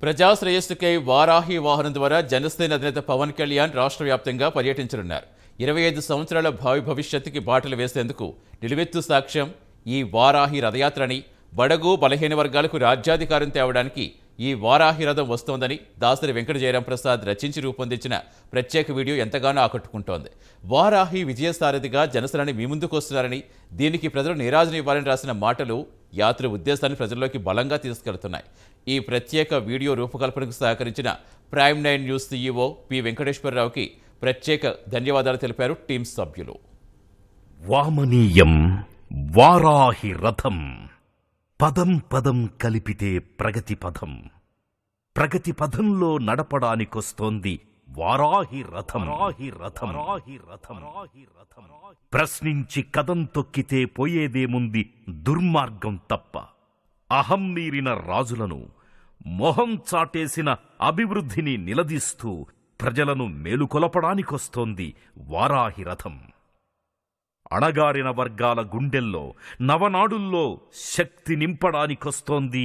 ప్రజాశ్రేయస్సుకై వారాహి వాహనం ద్వారా జనసేన అధినేత పవన్ కళ్యాణ్ రాష్ట్ర వ్యాప్తంగా పర్యటించనున్నారు. 25 సంవత్సరాల భావి భవిష్యత్తుకి బాటలు వేసేందుకు నిలువెత్తు సాక్ష్యం ఈ వారాహి రథయాత్రని, బడుగు బలహీన వర్గాలకు రాజ్యాధికారం తేవడానికి ఈ వారాహి రథం వస్తోందని దాసరి వెంకట జయరాం ప్రసాద్ రచించి రూపొందించిన ప్రత్యేక వీడియో ఎంతగానో ఆకట్టుకుంటోంది. వారాహి విజయసారథిగా జనసేనని మీ ముందుకు వస్తున్నారని, దీనికి ప్రజలు నీరాజనం ఇవ్వాలని రాసిన మాటలు యాత్ర ఉద్దేశాన్ని ప్రజల్లోకి బలంగా తీసుకెళ్తున్నాయి. ఈ ప్రత్యేక వీడియో రూపకల్పనకు సహకరించిన ప్రైమ్ 9 న్యూస్ సీఈఓ పి వెంకటేశ్వరరావుకి ప్రత్యేక ధన్యవాదాలు తెలిపారు టీం సభ్యులు. వామనీయం వారాహి రథం, పదం పదం కలిపితే ప్రగతి పదం, ప్రగతి పదంలో నడపడానికొస్తోంది వారాహి రథం. ప్రశ్నించి కదం తొక్కితే పోయేదేముంది దుర్మార్గం తప్ప. అహం మీరిన రాజులను, మొహం చాటేసిన అభివృద్ధిని నిలదీస్తూ ప్రజలను మేలుకొలపడానికొస్తోంది వారాహి రథం. అణగారిన వర్గాల గుండెల్లో, నవనాడుల్లో శక్తి నింపడానికొస్తోంది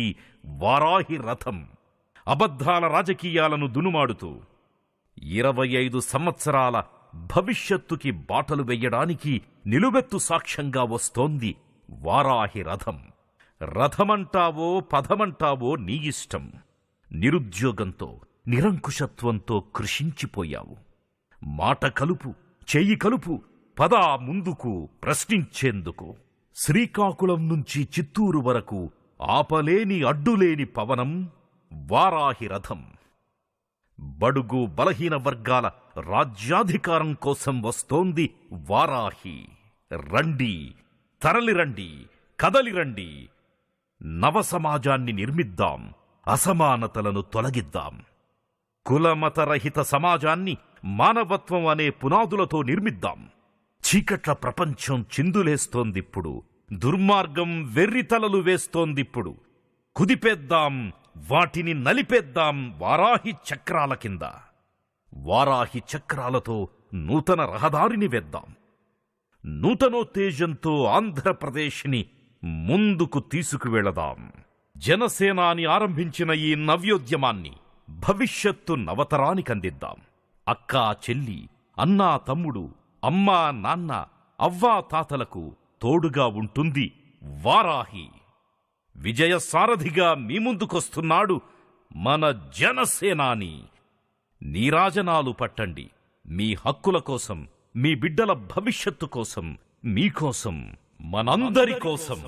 వారాహి రథం. అబద్ధాల రాజకీయాలను దునుమాడుతూ 25 సంవత్సరాల భవిష్యత్తుకి బాటలు వెయ్యడానికి నిలువెత్తు సాక్ష్యంగా వస్తోంది వారాహి రథం. రథమంటావో పదమంటావో నీ ఇష్టం. నిరుద్యోగంతో, నిరంకుశత్వంతో కృషించిపోయావు. మాట కలుపు, చెయ్యి కలుపు, పద ముందుకు ప్రశ్నించేందుకు. శ్రీకాకుళం నుంచి చిత్తూరు వరకు ఆపలేని అడ్డులేని పవనం వారాహి రథం. బడుగు బలహీన వర్గాల రాజ్యాధికారం కోసం వస్తోంది వారాహి. రండి, తరలిరండి, కదలిరండి. నవ సమాజాన్ని నిర్మిద్దాం, అసమానతలను తొలగిద్దాం. కులమతరహిత సమాజాన్ని మానవత్వం అనే పునాదులతో నిర్మిద్దాం. చీకట్ల ప్రపంచం చిందులేస్తోందిప్పుడు, దుర్మార్గం వెర్రితలలు వేస్తోందిప్పుడు. కుదిపేద్దాం, వాటిని నలిపేద్దాం వారాహి చక్రాల కింద. వారాహి చక్రాలతో నూతన రహదారిని వేద్దాం. నూతనోత్తేజంతో ఆంధ్రప్రదేశ్ని ముందుకు తీసుకువెళదాం. జనసేనాని ఆరంభించిన ఈ నవ్యోద్యమాన్ని భవిష్యత్తు నవతరానికందిద్దాం. అక్కా చెల్లి, అన్నా తమ్ముడు, అమ్మా నాన్న, అవ్వా తాతలకు తోడుగా ఉంటుంది వారాహి. విజయ సారథిగా మీ ముందుకొస్తున్నాడు మన జనసేనాని. నీరాజనాలు పట్టండి. మీ హక్కుల కోసం, మీ బిడ్డల భవిష్యత్తు కోసం, మీకోసం, మనందరి కోసం.